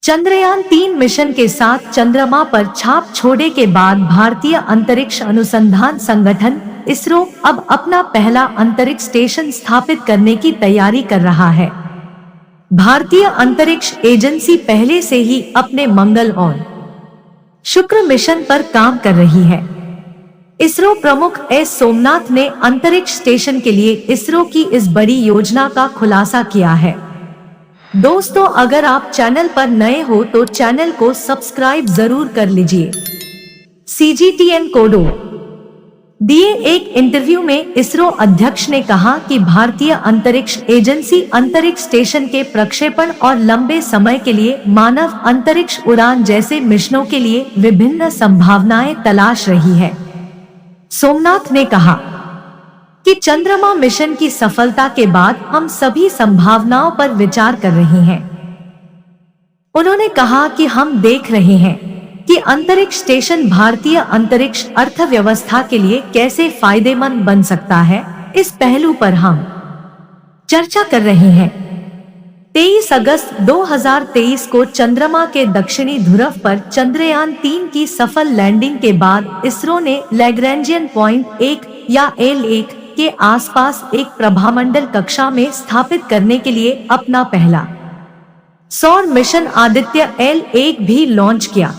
Chandrayaan-3 mission के साथ चंद्रमा पर छाप छोड़ने के बाद भारतीय अंतरिक्ष अनुसंधान संगठन इसरो अब अपना पहला अंतरिक्ष स्टेशन स्थापित करने की तैयारी कर रहा है। भारतीय अंतरिक्ष एजेंसी पहले से ही अपने मंगल और शुक्र मिशन पर काम कर रही है। इसरो प्रमुख एस सोमनाथ ने अंतरिक्ष स्टेशन के लिए इसरो की इस बड़ी योजना का खुलासा किया है। दोस्तों, अगर आप चैनल पर नए हो तो चैनल को सब्सक्राइब जरूर कर लीजिए। CGTN कोडो दिए एक इंटरव्यू में इसरो अध्यक्ष ने कहा कि भारतीय अंतरिक्ष एजेंसी अंतरिक्ष स्टेशन के प्रक्षेपण और लंबे समय के लिए मानव अंतरिक्ष उड़ान जैसे मिशनों के लिए विभिन्न संभावनाएं तलाश रही है। सोमनाथ ने कहा कि चंद्रमा मिशन की सफलता के बाद हम सभी संभावनाओं पर विचार कर रहे हैं। उन्होंने कहा कि हम देख रहे हैं कि अंतरिक्ष स्टेशन भारतीय अंतरिक्ष अर्थव्यवस्था के लिए कैसे फायदेमंद बन सकता है। इस पहलू पर हम चर्चा कर रहे हैं। 23 अगस्त 2023 को चंद्रमा के दक्षिणी ध्रुव पर चंद्रयान-3 की सफल लैंडिंग के बाद इसरो ने लैग्रेंजियन पॉइंट 1 या L1 के आसपास एक प्रभामंडल कक्षा में स्थापित करने के लिए अपना पहला सौर मिशन आदित्य L1 भी लॉन्च किया।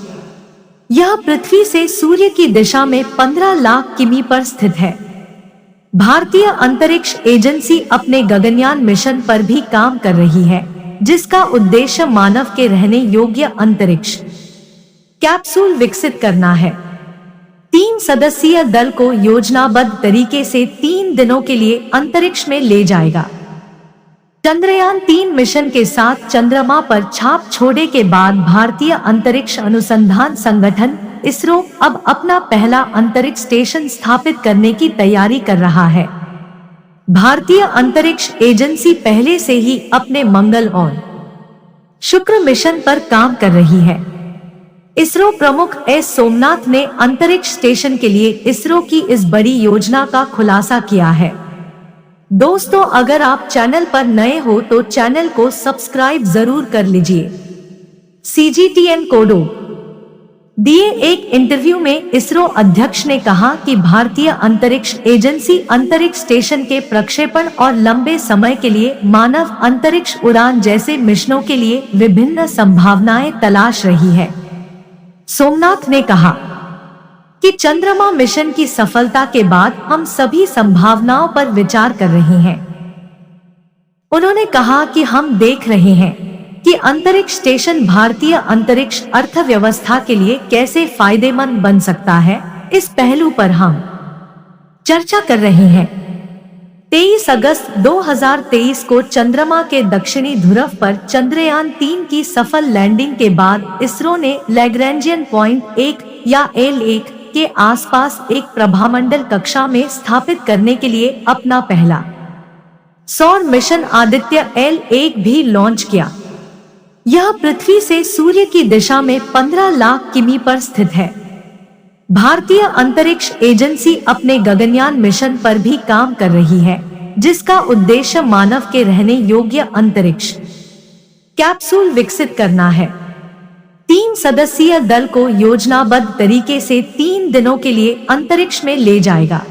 यह पृथ्वी से सूर्य की दिशा में 15 लाख किमी पर स्थित है। भारतीय अंतरिक्ष एजेंसी अपने गगनयान मिशन पर भी काम कर रही है, जिसका उद्देश्य मानव के रहने योग्य अंतरिक्ष कैप्सूल विकसित करना है। 3 सदस्यीय दल को योजनाबद्ध तरीके से 3 दिनों के लिए अंतरिक्ष में ले जाएगा। चंद्रयान-3 मिशन के साथ चंद्रमा पर छाप छोड़ने के बाद भारतीय अंतरिक्ष अनुसंधान संगठन इसरो अब अपना पहला अंतरिक्ष स्टेशन स्थापित करने की तैयारी कर रहा है। भारतीय अंतरिक्ष एजेंसी पहले से ही अपने मंगल और शुक्र मिशन पर काम कर रही है। इसरो प्रमुख एस सोमनाथ ने अंतरिक्ष स्टेशन के लिए इसरो की इस बड़ी योजना का खुलासा किया है। दोस्तों, अगर आप चैनल पर नए हो तो चैनल को सब्सक्राइब जरूर कर लीजिए। CGTN कोडो दिए एक इंटरव्यू में इसरो अध्यक्ष ने कहा कि भारतीय अंतरिक्ष एजेंसी अंतरिक्ष स्टेशन के प्रक्षेपण और लंबे समय के लिए मानव अंतरिक्ष उड़ान जैसे मिशनों के लिए विभिन्न संभावनाएं तलाश रही है। सोमनाथ ने कहा कि चंद्रमा मिशन की सफलता के बाद हम सभी संभावनाओं पर विचार कर रहे हैं। उन्होंने कहा कि हम देख रहे हैं कि अंतरिक्ष स्टेशन भारतीय अंतरिक्ष अर्थव्यवस्था के लिए कैसे फायदेमंद बन सकता है। इस पहलू पर हम चर्चा कर रहे हैं। 23 अगस्त 2023 को चंद्रमा के दक्षिणी ध्रुव पर चंद्रयान-3 की सफल लैंडिंग के बाद इसरो ने लैग्रेंजियन पॉइंट 1 या L1 के आसपास एक प्रभामंडल कक्षा में स्थापित करने के लिए अपना पहला सौर मिशन आदित्य L1 भी लॉन्च किया। यह पृथ्वी से सूर्य की दिशा में 15 लाख किमी पर स्थित है। भारतीय अंतरिक्ष एजेंसी अपने गगनयान मिशन पर भी काम कर रही है, जिसका उद्देश्य मानव के रहने योग्य अंतरिक्ष कैप्सूल विकसित करना है। 3 सदस्यीय दल को योजनाबद्ध तरीके से 3 दिनों के लिए अंतरिक्ष में ले जाएगा।